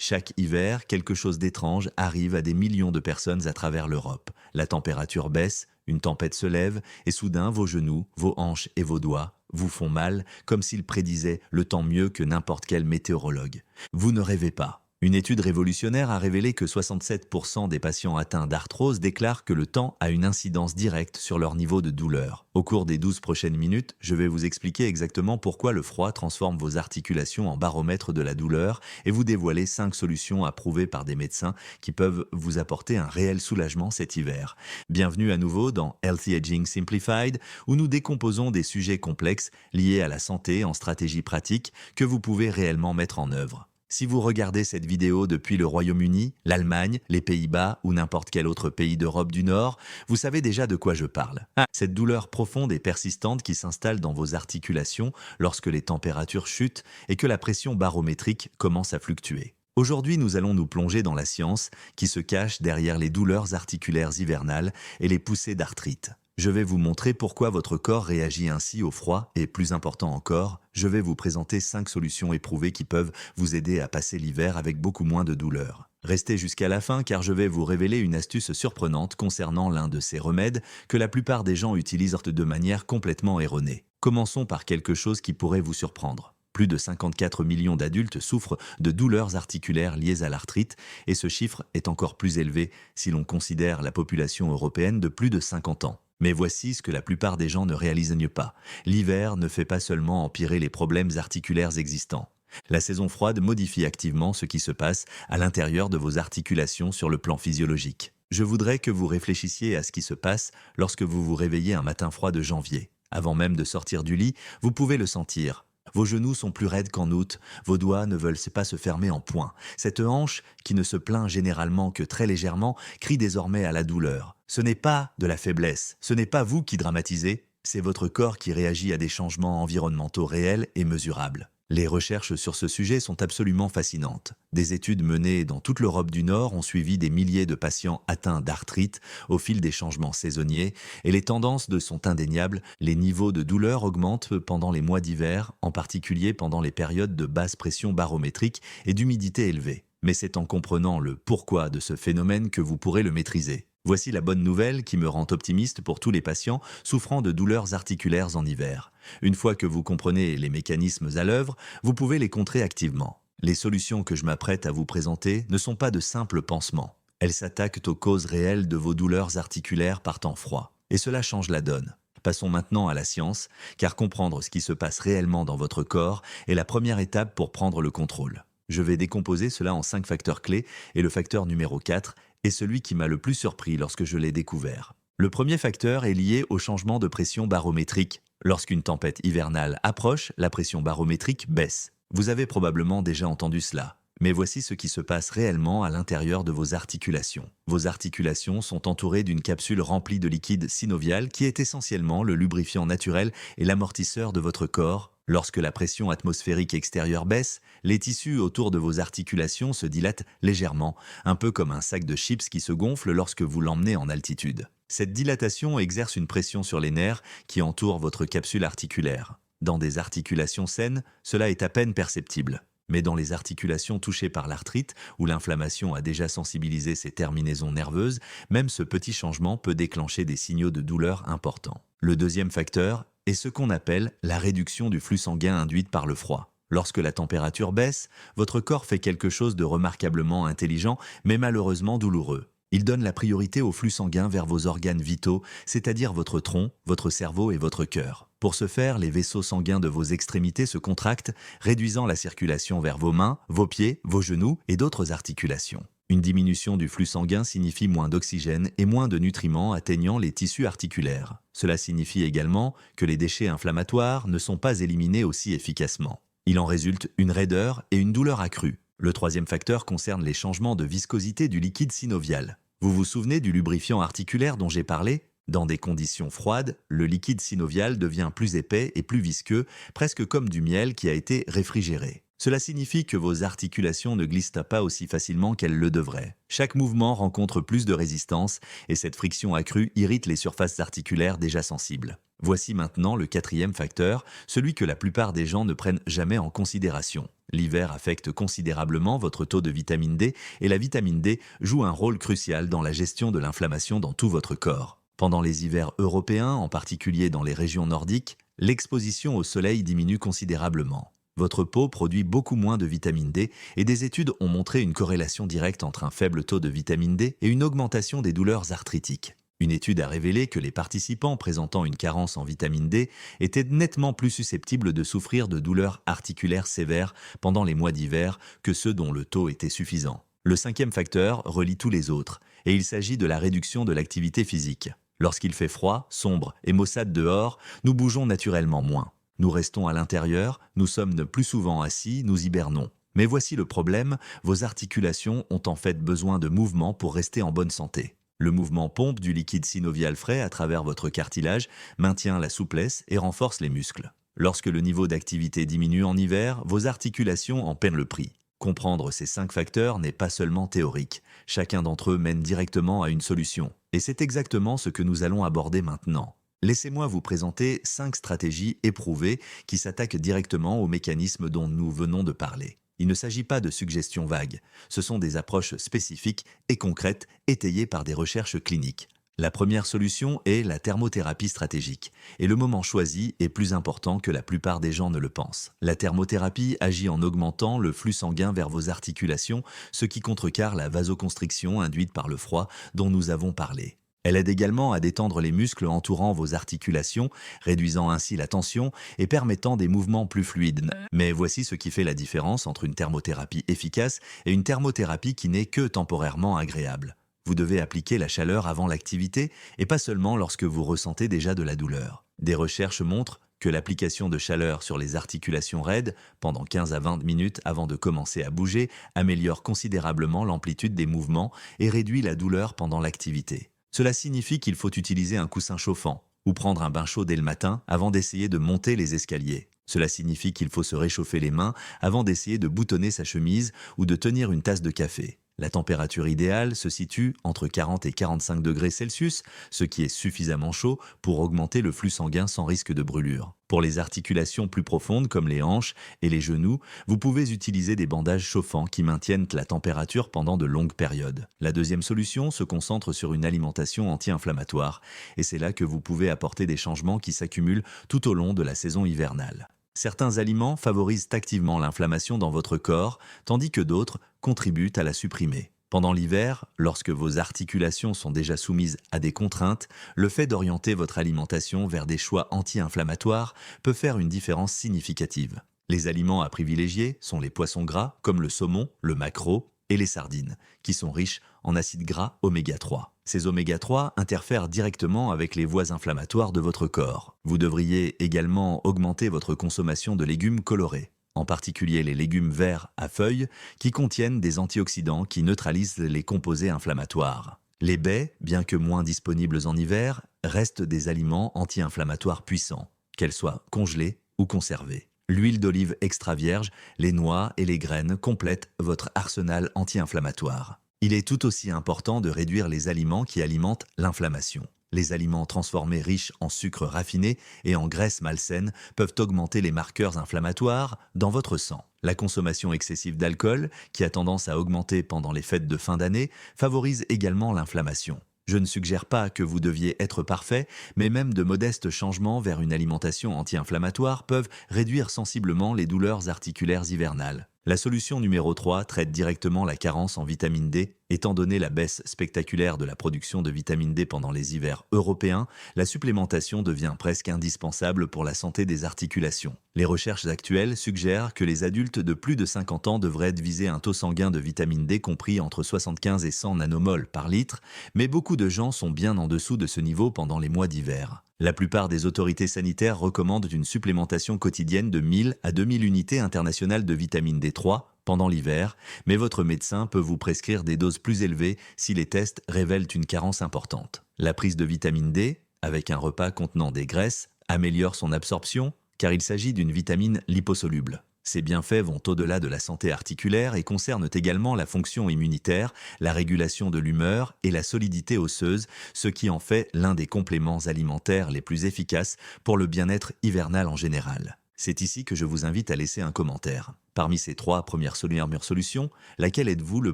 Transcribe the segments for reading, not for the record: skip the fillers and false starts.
Chaque hiver, quelque chose d'étrange arrive à des millions de personnes à travers l'Europe. La température baisse, une tempête se lève, et soudain vos genoux, vos hanches et vos doigts vous font mal, comme s'ils prédisaient le temps mieux que n'importe quel météorologue. Vous ne rêvez pas. Une étude révolutionnaire a révélé que 67% des patients atteints d'arthrose déclarent que le temps a une incidence directe sur leur niveau de douleur. Au cours des 12 prochaines minutes, je vais vous expliquer exactement pourquoi le froid transforme vos articulations en baromètre de la douleur et vous dévoiler 5 solutions approuvées par des médecins qui peuvent vous apporter un réel soulagement cet hiver. Bienvenue à nouveau dans Healthy Aging Simplified, où nous décomposons des sujets complexes liés à la santé en stratégies pratiques que vous pouvez réellement mettre en œuvre. Si vous regardez cette vidéo depuis le Royaume-Uni, l'Allemagne, les Pays-Bas ou n'importe quel autre pays d'Europe du Nord, vous savez déjà de quoi je parle. Cette douleur profonde et persistante qui s'installe dans vos articulations lorsque les températures chutent et que la pression barométrique commence à fluctuer. Aujourd'hui, nous allons nous plonger dans la science qui se cache derrière les douleurs articulaires hivernales et les poussées d'arthrite. Je vais vous montrer pourquoi votre corps réagit ainsi au froid et, plus important encore, je vais vous présenter 5 solutions éprouvées qui peuvent vous aider à passer l'hiver avec beaucoup moins de douleur. Restez jusqu'à la fin car je vais vous révéler une astuce surprenante concernant l'un de ces remèdes que la plupart des gens utilisent de manière complètement erronée. Commençons par quelque chose qui pourrait vous surprendre. Plus de 54 millions d'adultes souffrent de douleurs articulaires liées à l'arthrite et ce chiffre est encore plus élevé si l'on considère la population européenne de plus de 50 ans. Mais voici ce que la plupart des gens ne réalisent pas. L'hiver ne fait pas seulement empirer les problèmes articulaires existants. La saison froide modifie activement ce qui se passe à l'intérieur de vos articulations sur le plan physiologique. Je voudrais que vous réfléchissiez à ce qui se passe lorsque vous vous réveillez un matin froid de janvier. Avant même de sortir du lit, vous pouvez le sentir. Vos genoux sont plus raides qu'en août, vos doigts ne veulent pas se fermer en poing. Cette hanche, qui ne se plaint généralement que très légèrement, crie désormais à la douleur. Ce n'est pas de la faiblesse, ce n'est pas vous qui dramatisez, c'est votre corps qui réagit à des changements environnementaux réels et mesurables. Les recherches sur ce sujet sont absolument fascinantes. Des études menées dans toute l'Europe du Nord ont suivi des milliers de patients atteints d'arthrite au fil des changements saisonniers et les tendances sont indéniables. Les niveaux de douleur augmentent pendant les mois d'hiver, en particulier pendant les périodes de basse pression barométrique et d'humidité élevée. Mais c'est en comprenant le pourquoi de ce phénomène que vous pourrez le maîtriser. Voici la bonne nouvelle qui me rend optimiste pour tous les patients souffrant de douleurs articulaires en hiver. Une fois que vous comprenez les mécanismes à l'œuvre, vous pouvez les contrer activement. Les solutions que je m'apprête à vous présenter ne sont pas de simples pansements. Elles s'attaquent aux causes réelles de vos douleurs articulaires par temps froid. Et cela change la donne. Passons maintenant à la science, car comprendre ce qui se passe réellement dans votre corps est la première étape pour prendre le contrôle. Je vais décomposer cela en 5 facteurs clés et le facteur numéro 4 est celui qui m'a le plus surpris lorsque je l'ai découvert. Le premier facteur est lié au changement de pression barométrique. Lorsqu'une tempête hivernale approche, la pression barométrique baisse. Vous avez probablement déjà entendu cela. Mais voici ce qui se passe réellement à l'intérieur de vos articulations. Vos articulations sont entourées d'une capsule remplie de liquide synovial qui est essentiellement le lubrifiant naturel et l'amortisseur de votre corps. Lorsque la pression atmosphérique extérieure baisse, les tissus autour de vos articulations se dilatent légèrement, un peu comme un sac de chips qui se gonfle lorsque vous l'emmenez en altitude. Cette dilatation exerce une pression sur les nerfs qui entourent votre capsule articulaire. Dans des articulations saines, cela est à peine perceptible. Mais dans les articulations touchées par l'arthrite, où l'inflammation a déjà sensibilisé ces terminaisons nerveuses, même ce petit changement peut déclencher des signaux de douleur importants. Le deuxième facteur est ce qu'on appelle la réduction du flux sanguin induite par le froid. Lorsque la température baisse, votre corps fait quelque chose de remarquablement intelligent, mais malheureusement douloureux. Il donne la priorité au flux sanguin vers vos organes vitaux, c'est-à-dire votre tronc, votre cerveau et votre cœur. Pour ce faire, les vaisseaux sanguins de vos extrémités se contractent, réduisant la circulation vers vos mains, vos pieds, vos genoux et d'autres articulations. Une diminution du flux sanguin signifie moins d'oxygène et moins de nutriments atteignant les tissus articulaires. Cela signifie également que les déchets inflammatoires ne sont pas éliminés aussi efficacement. Il en résulte une raideur et une douleur accrue. Le troisième facteur concerne les changements de viscosité du liquide synovial. Vous vous souvenez du lubrifiant articulaire dont j'ai parlé ? Dans des conditions froides, le liquide synovial devient plus épais et plus visqueux, presque comme du miel qui a été réfrigéré. Cela signifie que vos articulations ne glissent pas aussi facilement qu'elles le devraient. Chaque mouvement rencontre plus de résistance et cette friction accrue irrite les surfaces articulaires déjà sensibles. Voici maintenant le quatrième facteur, celui que la plupart des gens ne prennent jamais en considération. L'hiver affecte considérablement votre taux de vitamine D et la vitamine D joue un rôle crucial dans la gestion de l'inflammation dans tout votre corps. Pendant les hivers européens, en particulier dans les régions nordiques, l'exposition au soleil diminue considérablement. Votre peau produit beaucoup moins de vitamine D et des études ont montré une corrélation directe entre un faible taux de vitamine D et une augmentation des douleurs arthritiques. Une étude a révélé que les participants présentant une carence en vitamine D étaient nettement plus susceptibles de souffrir de douleurs articulaires sévères pendant les mois d'hiver que ceux dont le taux était suffisant. Le cinquième facteur relie tous les autres, et il s'agit de la réduction de l'activité physique. Lorsqu'il fait froid, sombre et maussade dehors, nous bougeons naturellement moins. Nous restons à l'intérieur, nous sommes plus souvent assis, nous hibernons. Mais voici le problème, vos articulations ont en fait besoin de mouvement pour rester en bonne santé. Le mouvement pompe du liquide synovial frais à travers votre cartilage, maintient la souplesse et renforce les muscles. Lorsque le niveau d'activité diminue en hiver, vos articulations en paient le prix. Comprendre ces 5 facteurs n'est pas seulement théorique. Chacun d'entre eux mène directement à une solution. Et c'est exactement ce que nous allons aborder maintenant. Laissez-moi vous présenter 5 stratégies éprouvées qui s'attaquent directement aux mécanismes dont nous venons de parler. Il ne s'agit pas de suggestions vagues, ce sont des approches spécifiques et concrètes étayées par des recherches cliniques. La première solution est la thermothérapie stratégique, et le moment choisi est plus important que la plupart des gens ne le pensent. La thermothérapie agit en augmentant le flux sanguin vers vos articulations, ce qui contrecarre la vasoconstriction induite par le froid dont nous avons parlé. Elle aide également à détendre les muscles entourant vos articulations, réduisant ainsi la tension et permettant des mouvements plus fluides. Mais voici ce qui fait la différence entre une thermothérapie efficace et une thermothérapie qui n'est que temporairement agréable. Vous devez appliquer la chaleur avant l'activité et pas seulement lorsque vous ressentez déjà de la douleur. Des recherches montrent que l'application de chaleur sur les articulations raides pendant 15 à 20 minutes avant de commencer à bouger améliore considérablement l'amplitude des mouvements et réduit la douleur pendant l'activité. Cela signifie qu'il faut utiliser un coussin chauffant ou prendre un bain chaud dès le matin avant d'essayer de monter les escaliers. Cela signifie qu'il faut se réchauffer les mains avant d'essayer de boutonner sa chemise ou de tenir une tasse de café. La température idéale se situe entre 40 et 45 degrés Celsius, ce qui est suffisamment chaud pour augmenter le flux sanguin sans risque de brûlure. Pour les articulations plus profondes comme les hanches et les genoux, vous pouvez utiliser des bandages chauffants qui maintiennent la température pendant de longues périodes. La deuxième solution se concentre sur une alimentation anti-inflammatoire, et c'est là que vous pouvez apporter des changements qui s'accumulent tout au long de la saison hivernale. Certains aliments favorisent activement l'inflammation dans votre corps, tandis que d'autres contribuent à la supprimer. Pendant l'hiver, lorsque vos articulations sont déjà soumises à des contraintes, le fait d'orienter votre alimentation vers des choix anti-inflammatoires peut faire une différence significative. Les aliments à privilégier sont les poissons gras comme le saumon, le maquereau et les sardines, qui sont riches en acides gras oméga 3. Ces oméga 3 interfèrent directement avec les voies inflammatoires de votre corps. Vous devriez également augmenter votre consommation de légumes colorés, en particulier les légumes verts à feuilles qui contiennent des antioxydants qui neutralisent les composés inflammatoires. Les baies, bien que moins disponibles en hiver, restent des aliments anti-inflammatoires puissants, qu'elles soient congelées ou conservées. L'huile d'olive extra vierge, les noix et les graines complètent votre arsenal anti-inflammatoire. Il est tout aussi important de réduire les aliments qui alimentent l'inflammation. Les aliments transformés riches en sucre raffiné et en graisses malsaines peuvent augmenter les marqueurs inflammatoires dans votre sang. La consommation excessive d'alcool, qui a tendance à augmenter pendant les fêtes de fin d'année, favorise également l'inflammation. Je ne suggère pas que vous deviez être parfait, mais même de modestes changements vers une alimentation anti-inflammatoire peuvent réduire sensiblement les douleurs articulaires hivernales. La solution numéro 3 traite directement la carence en vitamine D. Étant donné la baisse spectaculaire de la production de vitamine D pendant les hivers européens, la supplémentation devient presque indispensable pour la santé des articulations. Les recherches actuelles suggèrent que les adultes de plus de 50 ans devraient viser un taux sanguin de vitamine D compris entre 75 et 100 nanomoles par litre, mais beaucoup de gens sont bien en dessous de ce niveau pendant les mois d'hiver. La plupart des autorités sanitaires recommandent une supplémentation quotidienne de 1000 à 2000 unités internationales de vitamine D3 pendant l'hiver, mais votre médecin peut vous prescrire des doses plus élevées si les tests révèlent une carence importante. La prise de vitamine D, avec un repas contenant des graisses, améliore son absorption car il s'agit d'une vitamine liposoluble. Ces bienfaits vont au-delà de la santé articulaire et concernent également la fonction immunitaire, la régulation de l'humeur et la solidité osseuse, ce qui en fait l'un des compléments alimentaires les plus efficaces pour le bien-être hivernal en général. C'est ici que je vous invite à laisser un commentaire. Parmi ces 3 premières solutions, laquelle êtes-vous le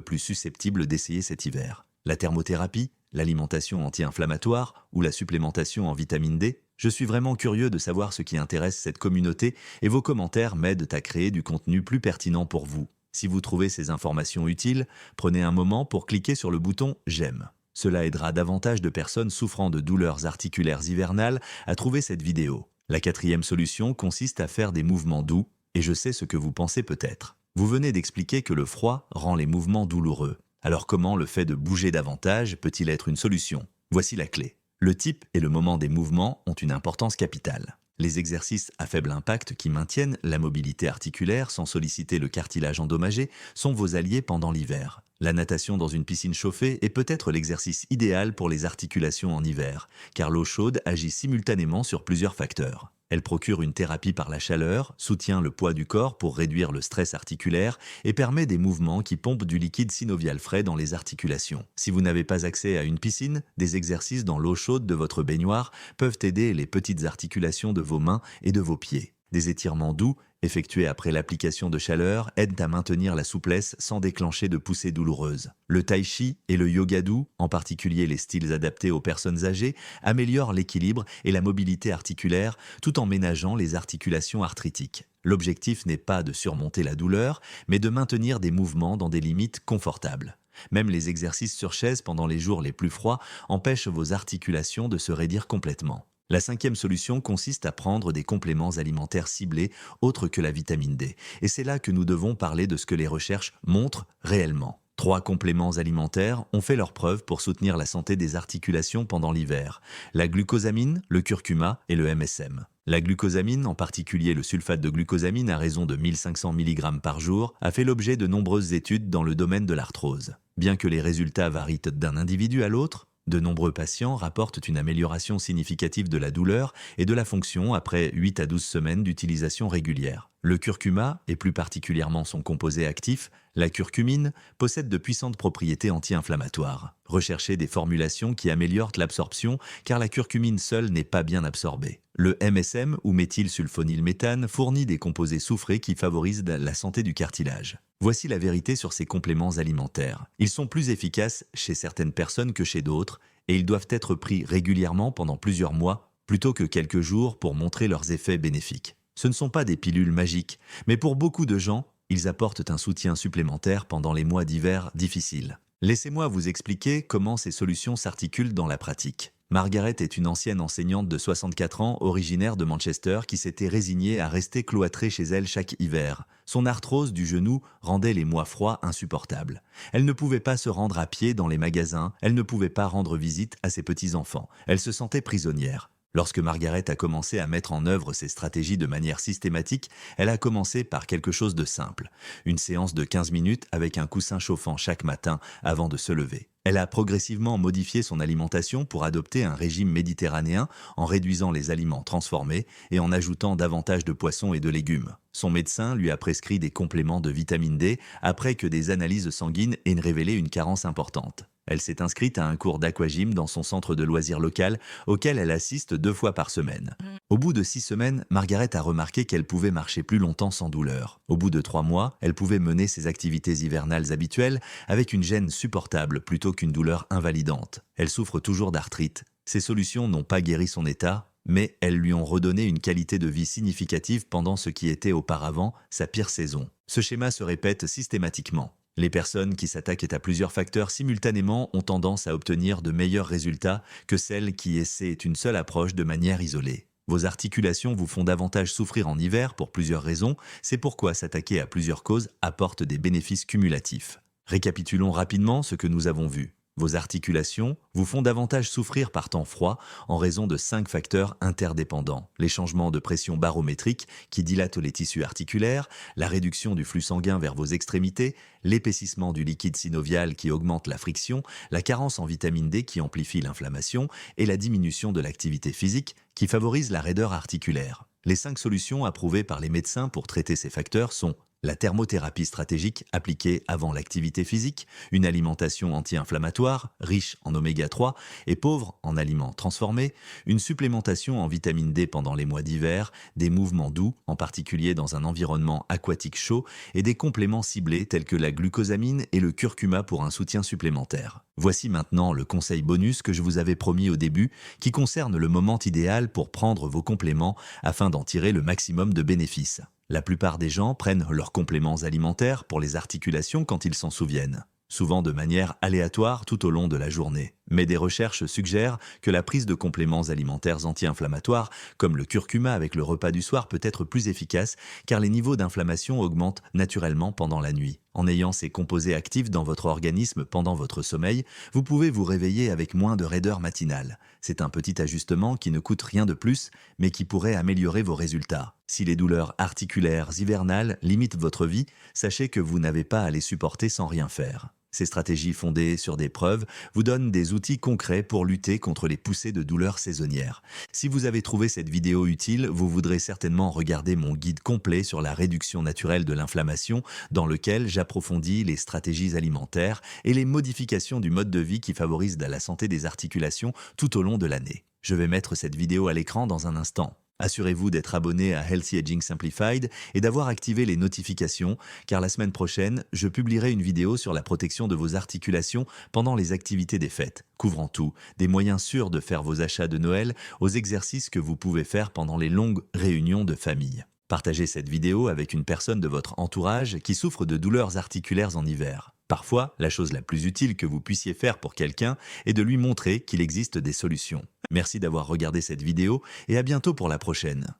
plus susceptible d'essayer cet hiver? La thermothérapie, l'alimentation anti-inflammatoire ou la supplémentation en vitamine D? Je suis vraiment curieux de savoir ce qui intéresse cette communauté et vos commentaires m'aident à créer du contenu plus pertinent pour vous. Si vous trouvez ces informations utiles, prenez un moment pour cliquer sur le bouton «J'aime». Cela aidera davantage de personnes souffrant de douleurs articulaires hivernales à trouver cette vidéo. La 4e solution consiste à faire des mouvements doux, et je sais ce que vous pensez peut-être. Vous venez d'expliquer que le froid rend les mouvements douloureux. Alors comment le fait de bouger davantage peut-il être une solution? Voici la clé. Le type et le moment des mouvements ont une importance capitale. Les exercices à faible impact qui maintiennent la mobilité articulaire sans solliciter le cartilage endommagé sont vos alliés pendant l'hiver. La natation dans une piscine chauffée est peut-être l'exercice idéal pour les articulations en hiver, car l'eau chaude agit simultanément sur plusieurs facteurs. Elle procure une thérapie par la chaleur, soutient le poids du corps pour réduire le stress articulaire et permet des mouvements qui pompent du liquide synovial frais dans les articulations. Si vous n'avez pas accès à une piscine, des exercices dans l'eau chaude de votre baignoire peuvent aider les petites articulations de vos mains et de vos pieds. Des étirements doux, effectués après l'application de chaleur, aident à maintenir la souplesse sans déclencher de poussées douloureuses. Le tai chi et le yoga doux, en particulier les styles adaptés aux personnes âgées, améliorent l'équilibre et la mobilité articulaire tout en ménageant les articulations arthritiques. L'objectif n'est pas de surmonter la douleur, mais de maintenir des mouvements dans des limites confortables. Même les exercices sur chaise pendant les jours les plus froids empêchent vos articulations de se raidir complètement. La 5e solution consiste à prendre des compléments alimentaires ciblés autres que la vitamine D. Et c'est là que nous devons parler de ce que les recherches montrent réellement. 3 compléments alimentaires ont fait leurs preuves pour soutenir la santé des articulations pendant l'hiver: la glucosamine, le curcuma et le MSM. La glucosamine, en particulier le sulfate de glucosamine à raison de 1500 mg par jour, a fait l'objet de nombreuses études dans le domaine de l'arthrose. Bien que les résultats varient d'un individu à l'autre, de nombreux patients rapportent une amélioration significative de la douleur et de la fonction après 8 à 12 semaines d'utilisation régulière. Le curcuma, et plus particulièrement son composé actif, la curcumine, possède de puissantes propriétés anti-inflammatoires. Recherchez des formulations qui améliorent l'absorption car la curcumine seule n'est pas bien absorbée. Le MSM ou méthylsulfonylméthane fournit des composés soufrés qui favorisent la santé du cartilage. Voici la vérité sur ces compléments alimentaires. Ils sont plus efficaces chez certaines personnes que chez d'autres et ils doivent être pris régulièrement pendant plusieurs mois plutôt que quelques jours pour montrer leurs effets bénéfiques. Ce ne sont pas des pilules magiques, mais pour beaucoup de gens, ils apportent un soutien supplémentaire pendant les mois d'hiver difficiles. Laissez-moi vous expliquer comment ces solutions s'articulent dans la pratique. Margaret est une ancienne enseignante de 64 ans, originaire de Manchester, qui s'était résignée à rester cloîtrée chez elle chaque hiver. Son arthrose du genou rendait les mois froids insupportables. Elle ne pouvait pas se rendre à pied dans les magasins, elle ne pouvait pas rendre visite à ses petits-enfants. Elle se sentait prisonnière. Lorsque Margaret a commencé à mettre en œuvre ces stratégies de manière systématique, elle a commencé par quelque chose de simple. Une séance de 15 minutes avec un coussin chauffant chaque matin avant de se lever. Elle a progressivement modifié son alimentation pour adopter un régime méditerranéen en réduisant les aliments transformés et en ajoutant davantage de poissons et de légumes. Son médecin lui a prescrit des compléments de vitamine D après que des analyses sanguines aient révélé une carence importante. Elle s'est inscrite à un cours d'aquagym dans son centre de loisirs local auquel elle assiste 2 fois par semaine. Au bout de 6 semaines, Margaret a remarqué qu'elle pouvait marcher plus longtemps sans douleur. Au bout de 3 mois, elle pouvait mener ses activités hivernales habituelles avec une gêne supportable plutôt qu'une douleur invalidante. Elle souffre toujours d'arthrite. Ces solutions n'ont pas guéri son état, mais elles lui ont redonné une qualité de vie significative pendant ce qui était auparavant sa pire saison. Ce schéma se répète systématiquement. Les personnes qui s'attaquent à plusieurs facteurs simultanément ont tendance à obtenir de meilleurs résultats que celles qui essaient une seule approche de manière isolée. Vos articulations vous font davantage souffrir en hiver pour plusieurs raisons, c'est pourquoi s'attaquer à plusieurs causes apporte des bénéfices cumulatifs. Récapitulons rapidement ce que nous avons vu. Vos articulations vous font davantage souffrir par temps froid en raison de 5 facteurs interdépendants. Les changements de pression barométrique qui dilatent les tissus articulaires, la réduction du flux sanguin vers vos extrémités, l'épaississement du liquide synovial qui augmente la friction, la carence en vitamine D qui amplifie l'inflammation et la diminution de l'activité physique qui favorise la raideur articulaire. Les 5 solutions approuvées par les médecins pour traiter ces facteurs sont la thermothérapie stratégique appliquée avant l'activité physique, une alimentation anti-inflammatoire, riche en oméga 3 et pauvre en aliments transformés, une supplémentation en vitamine D pendant les mois d'hiver, des mouvements doux, en particulier dans un environnement aquatique chaud, et des compléments ciblés tels que la glucosamine et le curcuma pour un soutien supplémentaire. Voici maintenant le conseil bonus que je vous avais promis au début, qui concerne le moment idéal pour prendre vos compléments afin d'en tirer le maximum de bénéfices. La plupart des gens prennent leurs compléments alimentaires pour les articulations quand ils s'en souviennent, souvent de manière aléatoire tout au long de la journée. Mais des recherches suggèrent que la prise de compléments alimentaires anti-inflammatoires, comme le curcuma avec le repas du soir, peut être plus efficace car les niveaux d'inflammation augmentent naturellement pendant la nuit. En ayant ces composés actifs dans votre organisme pendant votre sommeil, vous pouvez vous réveiller avec moins de raideur matinale. C'est un petit ajustement qui ne coûte rien de plus, mais qui pourrait améliorer vos résultats. Si les douleurs articulaires hivernales limitent votre vie, sachez que vous n'avez pas à les supporter sans rien faire. Ces stratégies fondées sur des preuves vous donnent des outils concrets pour lutter contre les poussées de douleurs saisonnières. Si vous avez trouvé cette vidéo utile, vous voudrez certainement regarder mon guide complet sur la réduction naturelle de l'inflammation, dans lequel j'approfondis les stratégies alimentaires et les modifications du mode de vie qui favorisent la santé des articulations tout au long de l'année. Je vais mettre cette vidéo à l'écran dans un instant. Assurez-vous d'être abonné à Healthy Aging Simplified et d'avoir activé les notifications, car la semaine prochaine, je publierai une vidéo sur la protection de vos articulations pendant les activités des fêtes, couvrant tout, des moyens sûrs de faire vos achats de Noël aux exercices que vous pouvez faire pendant les longues réunions de famille. Partagez cette vidéo avec une personne de votre entourage qui souffre de douleurs articulaires en hiver. Parfois, la chose la plus utile que vous puissiez faire pour quelqu'un est de lui montrer qu'il existe des solutions. Merci d'avoir regardé cette vidéo et à bientôt pour la prochaine.